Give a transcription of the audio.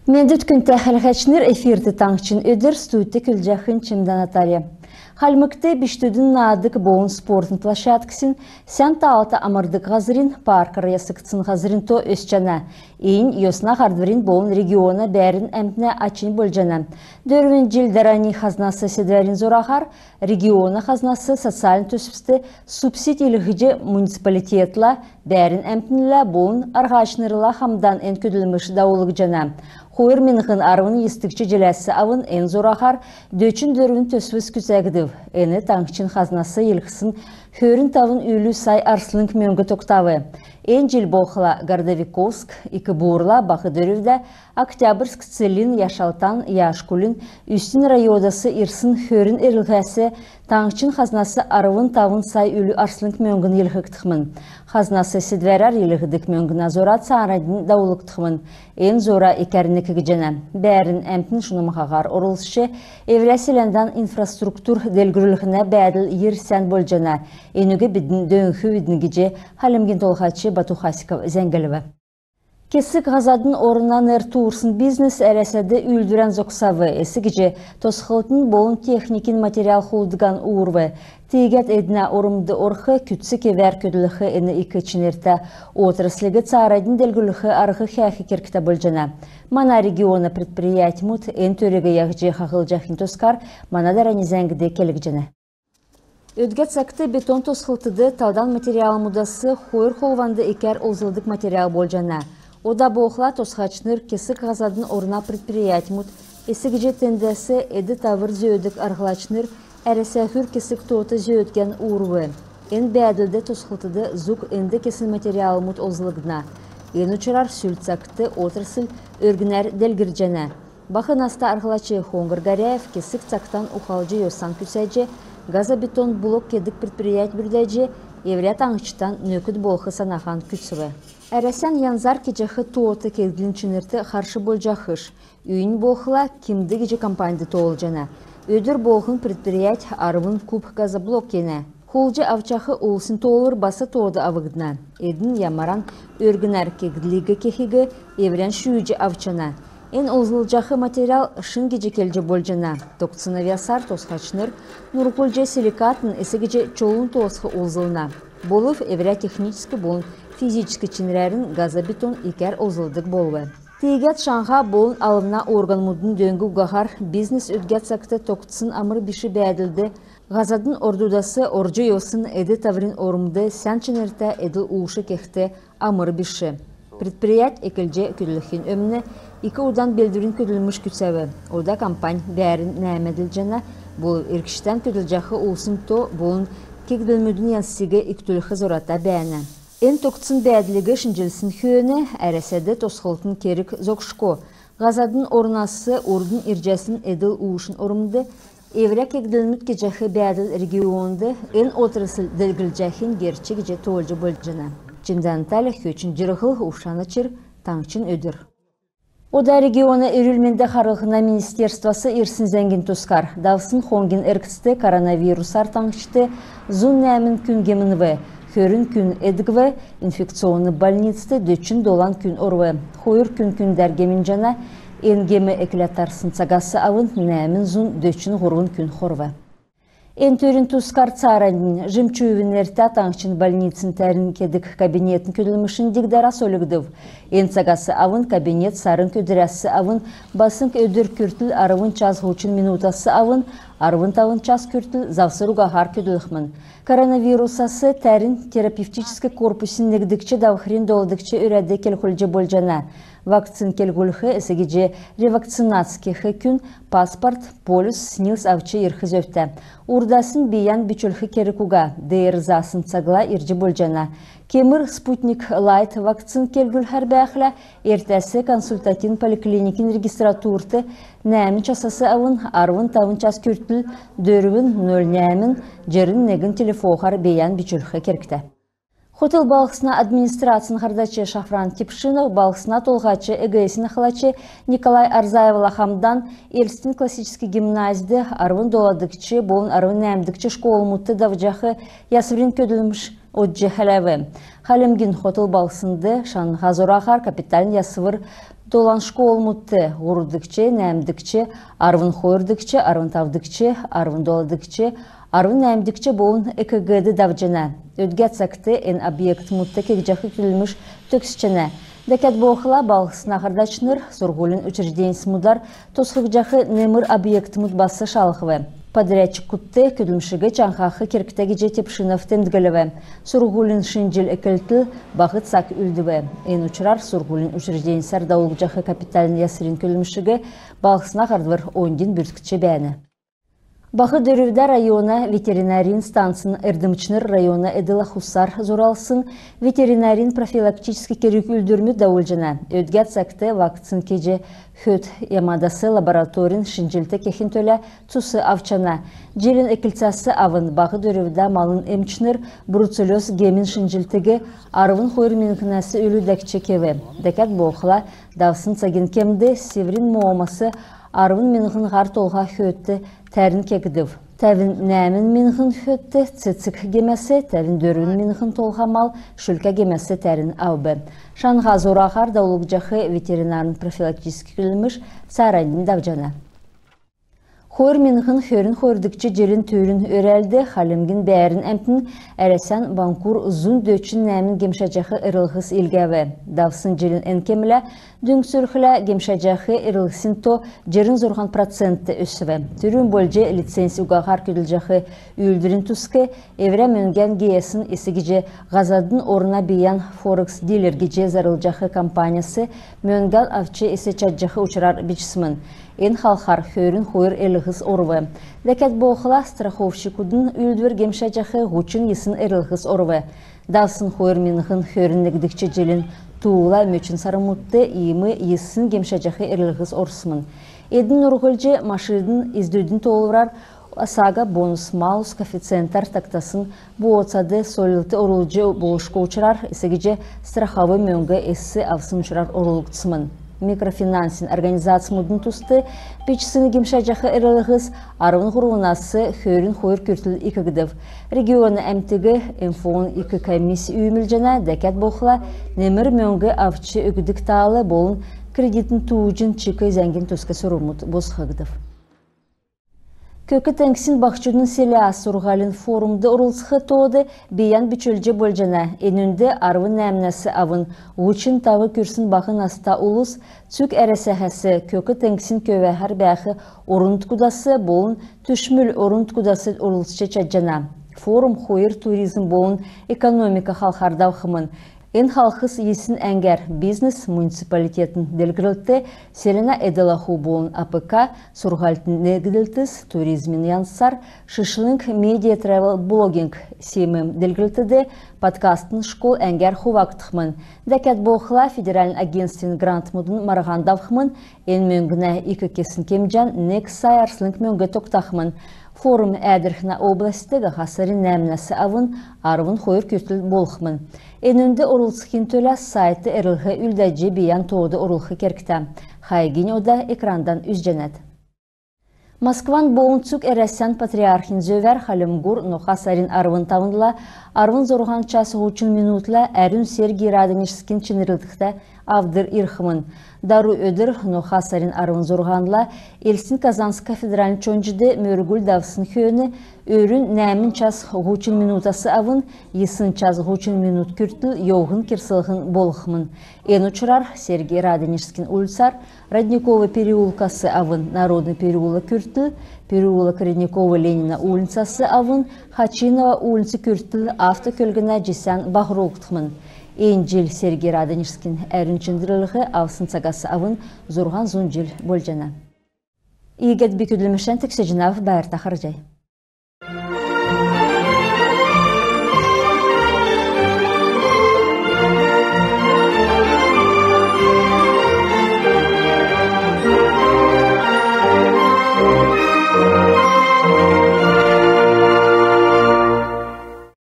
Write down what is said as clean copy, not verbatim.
Мендет күнті әлғачныр эфирді таңчын өдір студты күлжақын чымдан атария. Халмыкты биштүдін надык боун спортын площадкасын сән таалта амырдык ғазырин паркар ясыктсын ғазырин то өсчана. Эйн йосна хардварин боун региона бәрін әмтіне ачын бөлжана. Дөрвін жылдарани хазнасы седвәрин зорахар, региона хазнасы социалин төсіпсті субсидиялығыжы муниципалитетла бәрін әмтінілі боун арғачнырыла хамдан ән көділміш даулығы жана. Хойыр меніғін арвын естікчі желәсі авын ән зорахар дөчін дөрвін төсвіз күзәгідів. Әні таңқчын хазнасы елқысын хөрін тавын үйлі сай арсылын мөңгі тоқтавы. Ән жел болқыла Гордовиковск, икі буырла бақы дөрівді Октябрьск, Целин, Яшалтан, Яшкулин, Үстін райодасы ирсын хөрін әрілғәсі таңқчын хазнасы арвын тавын сай үйлі арсылын мөңгін елғіктіқмін. Хазнасы седвәрәр елғідік мөңгін азорат сағарадын даулықтықмын. Ән зора екәрінікігі жана. Бәрін әмтін шынымғағар орылшы еврәселендан инфраструктур делгүрілігіне бәділ ерсен бол жана. Әнүгі бідін дөңхі видінгіже халімген толғачы Бату Хасиков зәңгілігі. Кесік ғазадын орынан әртуырсын бизнес әрәсәді үлдірен зоқсавы. Әсігіже тосқылтын болын техникин материал холдыған уырвы. Тегет әдіне орымды орқы күтсі кевер көділігі әні икічінерті. Отраслығы царадын делгілігі арғы хәхі керкіті болжана. Мана региона предприятимут ән төрегі яғжы қағыл жақын тоскар, мана дарани зәңгіде келік жана. Өдгет сақты бетон тосқылтыды талдан материал мудасы хойыр холванды екер олзылдық материал болжана. Ода боқла тосқачныр кесік ғазадын орына предприятимут. Есігіже тендесі әді тавыр зөйдік арғылачныр әресәхүр кесік тоты зөйдген уырвы. Ән бәділді тосқылтыды зук әнді кесін материал мут олзылығына. Ән ұчырар сүлт сақты отырсыл өргінер делгіржена. Бақын аста арғылачы Хоңғыр Гаряев кесік цақтан ұқалжы йосан күсәже газобетон блок кедік предприять бүрдәже еврят аңчытан нөкіт болқы санахан күтсіві. Әрәсән янзар кежеқі туоты келгіліншінерті қаршы болжақыш. Үйін болқыла кемді кеже компанияды тоғыл жана. Өдір болғын предприять арвын куб газоблок кені. Холжы авчақы олсын тоғыр басы тоғды авығдына. Эдін ямаран өргінер кегділігі кехігі еврен шүйіжі авчана. Эн олзылжақы материал шын кеже келжі болжана. Тоқсына вясар тосқачныр, нұрқолжы силикатын әсігеже чолын тоғысқы олзылына. Болып евря техническі болын физическі чинрәрін газобетон икер олзылдық болуы. Тегет шанға болын алымна орган мұдын дөңгі ұғағар бизнес өдгет сақты тоқтысын амыр біші бәділді. Ғазадын ордудасы оржы йосын әді таврин орымды сән чинерті әділ уышы кекті амыр біші. Предприят екілже көділіхін өміні екі удан белдірін көділміш күтсәві. Ода компания бәрін нәмәділ жана болып еркіштен көділжақы олсын то болын кегділмүдін янсиге иктүліхі зората бәні. Эн тоқтсын бәділігі шынжылсын хүйені әрәсәді тосқылтын керік зоқшко. Ғазадын орнасы ордын иржәсін әділ уышын орымды, евря кегділмүд кежақы бәділ регионды эн отырысыл ділгіл герчі кеже толжы болжына. Чимдан тәлі хөчін жырғыл ұшанычыр таңчын өдір. Ода региона үрілменді қарылғына министерствосы ирсін зәңгін тұскар. Давсын хонгин әркісті коронавирус артаңшты зун нәмін күнгемінві. Хөрін күн әдігві, инфекционны больницты дөчін долан күн орвы. Хойыр күн дәргемін жана, енгемі әкілятарсын цагасы авын нәмін зун дөчін ғырғын күн хорвы. Эн төрін тұскар царанын жымчуывін әрті атаңшын больницын тәрін кедік кабинетін көділмішін дегдара солігдів. Эн цагасы авын кабинет сарын көдірәсі авын басын өдір күртіл арывын час ғучын минутасы авын арвын тавын час күртіл завсыр ұғағар көділіқмін. Коронавирусасы тәрін терапевтическі корпусын негдікчі давхрин долдікчі үрәді келхөлжі болжана. Вакцин келгүлхі әсігеже ревакцинацкихі күн паспорт, полюс, снилс авчы ерхіз өфті. Урдасын биян бичөлхі керікуға, дейірзасын цагла иржі болжана. Кемір спутник лайт вакцин келгүлхәр бәқілі ертәсі консультатин поликлиникин регистратурты нәмін часасы авын, арвын тавын час күртіл, дөрвін, нөл нәмін, жерін негін телефоғар биян бичөлхі керікті. Хотел балықсына администрацияның қардачы Шафран Типшинов, балықсына толғачы эгоесін қылачы Николай Арзаевла хамдан Эльстин классический гимназиды арвын доладыкчы, болын арвын нәмдікчі школы мұтты давжақы ясврин көділміш Отже хәләве. Халемгин хотыл балсынды шанға зорағар капиталин ясывыр доланшко олмутты. Ғурдыкче, нәмдікче, арвын хойырдыкче, арвын тавдыкче, арвын доладыкче, арвын нәмдікче болын экгді давжына. Өдгәт сақты ен объект мутты кекжақы күлміш төксчені. Дәкәт боқыла балғысына қардачыныр, сұрғылын учрежденс мудар тосқық жақы немір объект мут басы шалғывы. Подрядчик кутты күдімшігі чанқақы керктегі жетеп шынов темдгіліві. Сұрғылын шынжыл әкілті бағыт сақ үлдіві. Ен ұчырар сұрғылын учрежденсар даулық жақы капиталын ясырын күлмішігі балғысына қардвыр 10 бүрткіче бәні. Бақы дөрівді района ветеринарин стансын Эрдімчныр района Эділа Хусар зоралсын ветеринарин профилактический керек үлдірмі дауылжына. Өдгәт сақты вакцин кеже хөт ямадасы лабораторин шинжилті кехін төлі тұсы авчана. Желін экілцасы авын бақы дөрівді малын эмчныр бруцеллез гемин шинжилтігі арвын хойыр менкінасы өлі дәкчекеві. Дәкәт боқыла давсын цаген кемді севрин моомасы арвын менғын ғар толға хөтті тәрін кекдів. Тәвін нәмін менғын хөтті цицик гемесі, тәвін дөрін менғын толға мал шүлка гемесі тәрін аубы. Шанға зорағар даулық жақы ветеринарын профилактический күліміш сарайын давжана. Хойыр менғын хөрін хойырдыкчы желін төрін өрәлді, халемгін бәрін әмтін әрәсән банкур ұзын дөтшін нәмін гемшәжақы ырылғыс илгәві. Давсын желін әнкемілі, дүңсүрхілі гемшәжақы ырылғысын то жерін зорған процентті өсіві. Түрін бөлже лицензия ұғағар көділ үйілдірін тұсқы, еврә мөнген гейесін есігіже ғазадың орына бейян Форекс дилергеже зарыл жақы компаниясы мөнгал авчы есе чаджақы ұчырар бічісімін. Ен халқар хөрін хойыр әліғыз орвы. Дәкәт боқыла страховщикудың үлдвер гемшәжақы ғучын есін әліғыз орвы. Давсын хойыр менғын хөріннігдікчі желін туыла мөчін сарымутты иімі есін гемшәжақы әліғыз орсымын. Едін ұрғылжы машидың издүйдің толырар асага бонус маус коэффициенттар тактасын буоцады солилты орулжы болушко учырар, есігіже страхавы мөнгі эсі авсын учырар орулықтысымын. Микрофинансин организация мудын тусты, печсini гемшәжақы әрілігіз, арвын ғұрғынасы хөрін хойыр күртіл икігдів. Регионы әмтігі инфоын икі комиссия үйімілжена дәкәт боқыла немір мөнгі авчы үгідік тағылы болын кредитін туыжын чықы зәңген төскі сұрымыт босқығдів. Көкі тәңксін бақчудың селя сұрғалын форумды ұрылсықы тоды бейян бичөлже болжана. Енінде арвын нәмнәсі авын ұчын тағы күрсін бақын аста ұлыс, цүк әрәсәхәсі көкі тәңксін көвәхар бәқі орынт кудасы болын түшміл орынт кудасы ұрылсычы чаджана. Форум хойыр туризм болын экономика халқардау қымын. Ен халқыс есін әңгер бизнес муниципалитетін делгірілті селена эделаху болын АПК сұрғалтын негіділтіз туризмін янсар шышлынг медиа тревел блогинг семім делгірілтіде подкастын школ әңгер хувақтықмын. Дәкәт боқыла федералін агентствен грант мұдын марғандавқымын, ен мөнгіне екі кесін кемжан нек сайарсылынг мөнгі тоқтақмын. Форум әдірхіна областығы ғасырын нәмінәсі авын арвын хойыр күтіл болқмын. Енінде орылсықын төлі сайты әрілгі үлдәджі бейян тоғды орылғы керкті. Хайгин ода экрандан үзженет. Москван болын цүк әрәсән патриархин зөвер халымгур нохасарин арвын тавындыла, арвын зорған час ғучын минутла әрін Сергей Радонежскин чынырылдықта авдыр ирхымын. Дару өдір нохасарин арвын зорғанла, Элсин Казанска федералін чонжыды мөргүл давсын хөөні өрін нәмін час ғучын минутасы авын, есын час ғучын минут күртіл йоғын керсілғын болықмын. Ен ұчырар Сергей Радонежскин улицар, Родниковый переулкасы авын, Народный переулок күртіл, переулок Родниковый Ленина улицасы авын, Хачинова улицы күртіл автокөлгіна жесен бағыроқтықмын. Энжил Сергей Радонежскин әрінчіндірілігі авсын сағасы авын зорған зұн жил болжана. Игет бекүділмішен тіксі жинав бәр тақыр жай.